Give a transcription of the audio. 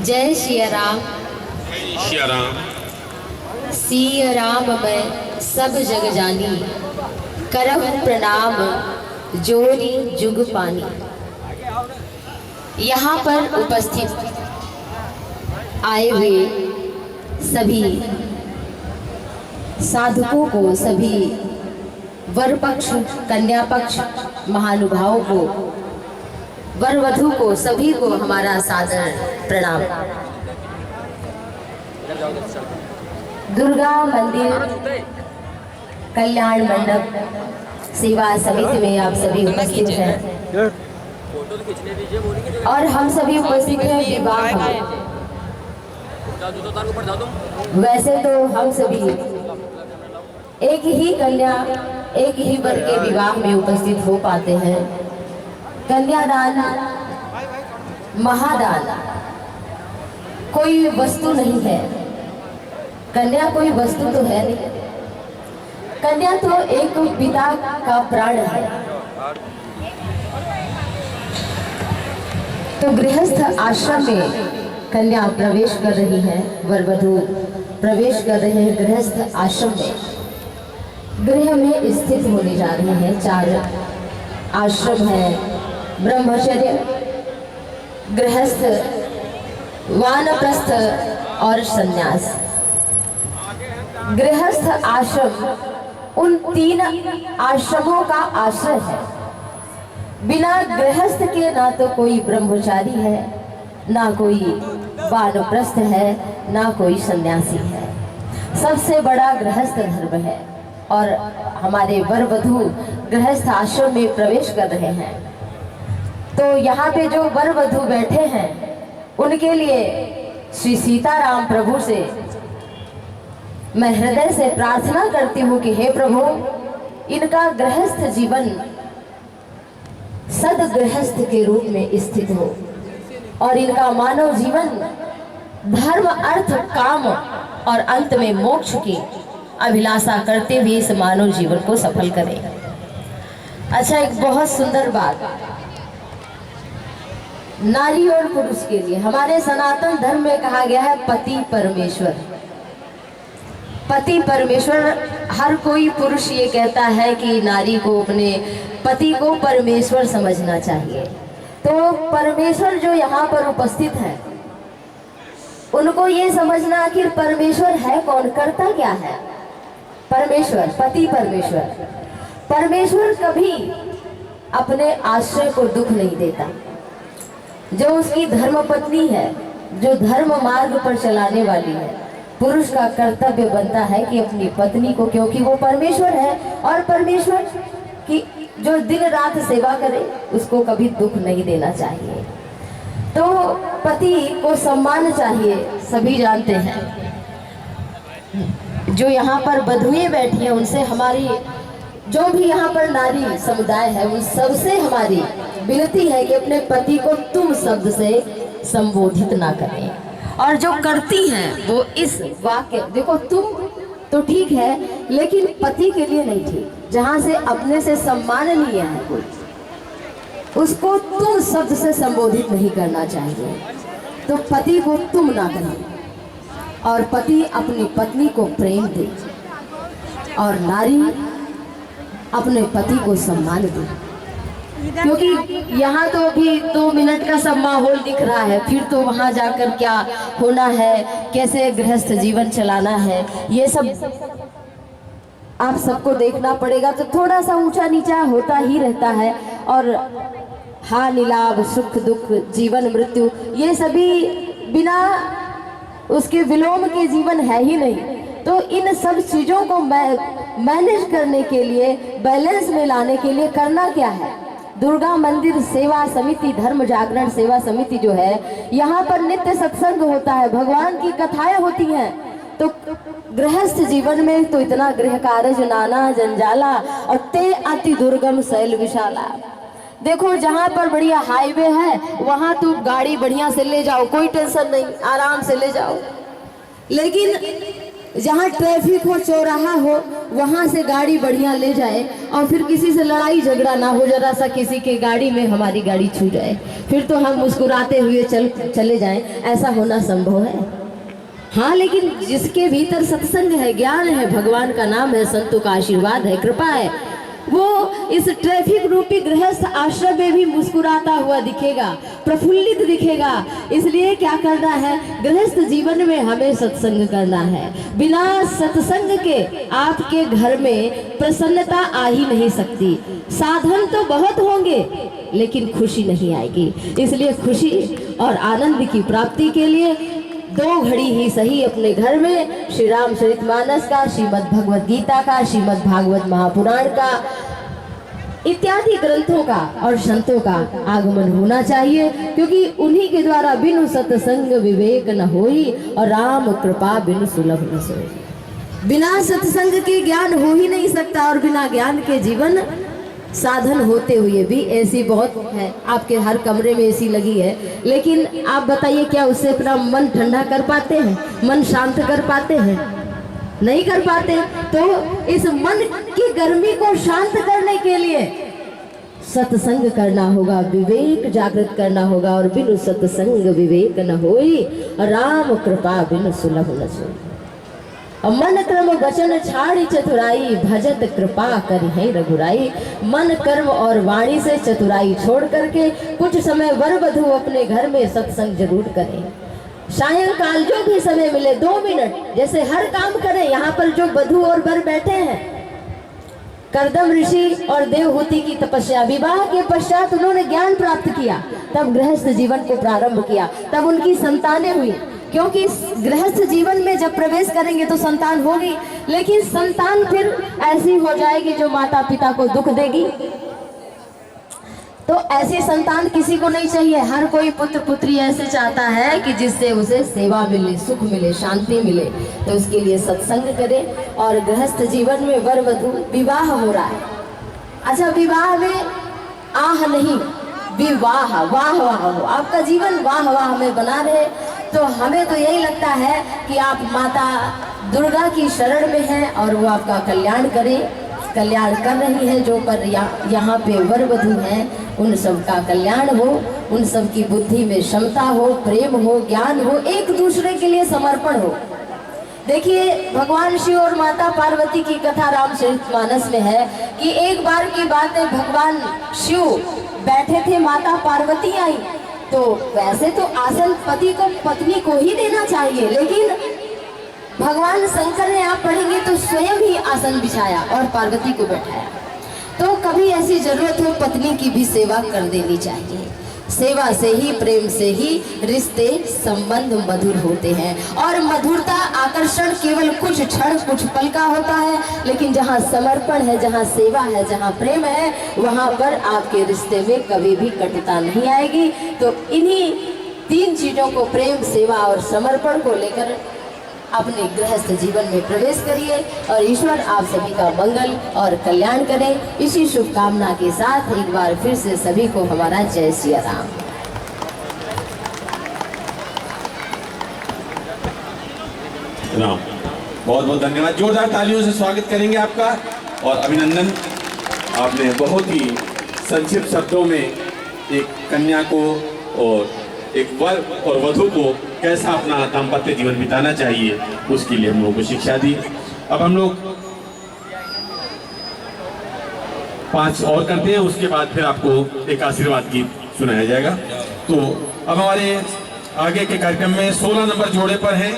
जय सिया राम। सिया राम। सिया राम मैं सब जग जानी, करहु प्रणाम जोरी जुग पानी। यहाँ पर उपस्थित आए हुए सभी साधकों को, सभी वर पक्ष कन्या पक्ष महानुभावों को, वर वधू को, सभी को हमारा सादर प्रणाम। दुर्गा मंदिर कल्याण मंडप सेवा समिति में आप सभी उपस्थित हैं और हम सभी उपस्थित हैं विवाह में। वैसे तो हम सभी एक ही कन्या एक ही वर के विवाह में उपस्थित हो पाते हैं। कन्यादान महादान कोई वस्तु नहीं है, कन्या कोई वस्तु तो है नहीं, कन्या तो एक पिता का प्राण है। तो गृहस्थ आश्रम में कन्या प्रवेश कर रही है, वर वधू प्रवेश कर रहे हैं गृहस्थ आश्रम में। गृह में स्थित होने जा रहे हैं। 4 आश्रम है, ब्रह्मचर्य, गृहस्थ, वानप्रस्थ और संन्यास। गृहस्थ आश्रम उन 3 आश्रमों का आश्रय है। बिना गृहस्थ के ना तो कोई ब्रह्मचारी है, ना कोई वानप्रस्थ है, ना कोई सन्यासी है। सबसे बड़ा गृहस्थ धर्म है और हमारे वर वधू गृहस्थ आश्रम में प्रवेश कर रहे हैं। तो यहाँ पे जो वर वधू बैठे हैं उनके लिए श्री सीताराम प्रभु से मैं हृदय से प्रार्थना करती हूँ कि हे प्रभु, इनका गृहस्थ जीवन सद गृहस्थ के रूप में स्थित हो और इनका मानव जीवन धर्म अर्थ काम और अंत में मोक्ष की अभिलाषा करते हुए इस मानव जीवन को सफल करें। अच्छा, एक बहुत सुंदर बात, नारी और पुरुष के लिए हमारे सनातन धर्म में कहा गया है पति परमेश्वर। पति परमेश्वर, हर कोई पुरुष ये कहता है कि नारी को अपने पति को परमेश्वर समझना चाहिए। तो परमेश्वर जो यहाँ पर उपस्थित है उनको ये समझना आखिर परमेश्वर है कौन, करता क्या है। परमेश्वर, पति परमेश्वर, परमेश्वर कभी अपने आश्रय को दुख नहीं देता। जो उसकी धर्म पत्नी है, जो धर्म मार्ग पर चलाने वाली है, पुरुष का कर्तव्य बनता है कि अपनी पत्नी को, क्योंकि वो परमेश्वर है और परमेश्वर की जो दिन रात सेवा करे उसको कभी दुख नहीं देना चाहिए। तो पति को सम्मान चाहिए, सभी जानते हैं। जो यहाँ पर वधुएं बैठी हैं उनसे हमारी, जो भी यहाँ पर नारी समुदाय है उन सबसे हमारी विनती है कि अपने पति को तुम शब्द से संबोधित ना करें। और जो करती हैं वो इस वाक्य, देखो तुम तो ठीक है लेकिन पति के लिए नहीं ठीक। जहाँ से अपने से सम्माननीय है कोई, उसको तुम शब्द से संबोधित नहीं करना चाहिए। तो पति को तुम ना करें और पति अपनी पत्नी को प्रेम दे और नारी अपने पति को सम्मान दे। क्योंकि यहाँ तो अभी 2 मिनट का सब माहौल दिख रहा है, फिर तो वहाँ जाकर क्या होना है, कैसे गृहस्थ जीवन चलाना है, ये सब आप सबको देखना पड़ेगा। तो थोड़ा सा ऊंचा नीचा होता ही रहता है और हानि लाभ, सुख दुख, जीवन मृत्यु, ये सभी बिना उसके विलोम के जीवन है ही नहीं। तो इन सब चीज़ों को मैनेज करने के लिए, बैलेंस में लाने के लिए करना क्या है। दुर्गा मंदिर सेवा समिति, धर्म जागरण सेवा समिति जो है, यहाँ पर नित्य सत्संग होता है, भगवान की कथाएं होती हैं। तो गृहस्थ जीवन में तो इतना गृह कार्य नाना जंजाला और ते अति दुर्गम शैल विशाला। देखो जहाँ पर बढ़िया हाईवे है वहाँ तो गाड़ी बढ़िया से ले जाओ, कोई टेंशन नहीं, आराम से ले जाओ। लेकिन जहाँ ट्रैफिक हो, चौराहा हो, वहाँ से गाड़ी बढ़िया ले जाए और फिर किसी से लड़ाई झगड़ा ना हो, जरा सा किसी के गाड़ी में हमारी गाड़ी छू जाए, फिर तो हम मुस्कुराते हुए चले जाएं, ऐसा होना संभव है? हाँ, लेकिन जिसके भीतर सत्संग है, ज्ञान है, भगवान का नाम है, संतों का आशीर्वाद है, कृपा है, वो इस ट्रैफिक रूपी गृहस्थ आश्रम में भी मुस्कुराता हुआ दिखेगा, प्रफुल्लित दिखेगा। इसलिए क्या करना है? गृहस्थ जीवन में हमें सत्संग करना है। बिना सत्संग के आपके घर में प्रसन्नता आ ही नहीं सकती। साधन तो बहुत होंगे लेकिन खुशी नहीं आएगी। इसलिए खुशी और आनंद की प्राप्ति के लिए 2 घड़ी ही सही अपने घर में श्री रामचरितमानस का, श्रीमद् भगवद गीता का, श्रीमद् भागवत महापुराण का इत्यादि ग्रंथों का और संतों का आगमन होना चाहिए, क्योंकि उन्हीं के द्वारा बिनु सत्संग विवेक न होई और राम कृपा बिनु सुलभ न सोई। बिना सत्संग के ज्ञान हो ही नहीं सकता और बिना ज्ञान के जीवन साधन होते हुए भी ऐसी बहुत है। आपके हर कमरे में एसी लगी है, लेकिन आप बताइए क्या उससे अपना मन ठंडा कर पाते हैं, मन शांत कर पाते हैं? नहीं कर पाते। तो इस मन की गर्मी को शांत करने के लिए सत्संग करना होगा, विवेक जागृत करना होगा, और बिनु सत्संग विवेक न होई, राम कृपा बिनु सुलभ न सोई। मन कर्म वचन छाड़ी चतुराई, भजत कृपा करि है रघुराई। मन कर्म और वाणी से चतुराई छोड़ करके कुछ समय वर वधू अपने घर में सत्संग जरूर करें। सायंकाल जो भी समय मिले 2 मिनट, जैसे हर काम करें। यहाँ पर जो वधू और वर बैठे हैं, करदम ऋषि और देवहूति की तपस्या, विवाह के पश्चात उन्होंने ज्ञान प्राप्त किया, तब गृहस्थ जीवन को प्रारंभ किया, तब उनकी संतानें हुई। क्योंकि गृहस्थ जीवन में जब प्रवेश करेंगे तो संतान होगी, लेकिन संतान फिर ऐसी हो जाएगी जो माता पिता को दुख देगी। तो ऐसी संतान किसी को नहीं चाहिए। हर कोई पुत्र पुत्री ऐसे चाहता है कि जिससे उसे सेवा मिले, सुख मिले, शांति मिले। तो उसके लिए सत्संग करे। और गृहस्थ जीवन में वर वधू विवाह हो रहा है। अच्छा, विवाह में आह नहीं, विवाह, वाह वाह हो, आपका जीवन वाह वाह में बना रहे। तो हमें तो यही लगता है कि आप माता दुर्गा की शरण में हैं और वो आपका कल्याण करें, कल्याण कर रही है। जो पर यहाँ पे वर वधू हैं, उन सब का कल्याण हो, उन सब की बुद्धि में क्षमता हो, प्रेम हो, ज्ञान हो, एक दूसरे के लिए समर्पण हो। देखिए, भगवान शिव और माता पार्वती की कथा रामचरितमानस में है कि एक बार की बात है, भगवान शिव बैठे थे, माता पार्वती आई। तो वैसे तो आसन पति को पत्नी को ही देना चाहिए, लेकिन भगवान शंकर ने, आप पढ़ेंगे तो स्वयं ही आसन बिछाया और पार्वती को बैठाया। तो कभी ऐसी जरूरत हो, पत्नी की भी सेवा कर देनी चाहिए। सेवा से ही, प्रेम से ही रिश्ते संबंध मधुर होते हैं। और मधुरता, आकर्षण केवल कुछ क्षण, कुछ पल का होता है, लेकिन जहाँ समर्पण है, जहाँ सेवा है, जहाँ प्रेम है, वहाँ पर आपके रिश्ते में कभी भी कटुता नहीं आएगी। तो इन्हीं 3 चीजों को, प्रेम, सेवा और समर्पण को लेकर अपने गृहस्थ जीवन में प्रवेश करिए और ईश्वर आप सभी का मंगल और कल्याण करें। इसी शुभकामना के साथ एक बार फिर से सभी को हमारा जय सिया राम। बहुत बहुत धन्यवाद। जोरदार तालियों से स्वागत करेंगे आपका और अभिनंदन। आपने बहुत ही संक्षिप्त शब्दों में एक कन्या को और एक वर और वधू को कैसा अपना दाम्पत्य जीवन बिताना चाहिए, उसके लिए हम लोगों को शिक्षा दी। अब हम लोग 5 और करते हैं, उसके बाद फिर आपको एक आशीर्वाद गीत सुनाया जाएगा। तो अब हमारे आगे के कार्यक्रम में 16 नंबर जोड़े पर हैं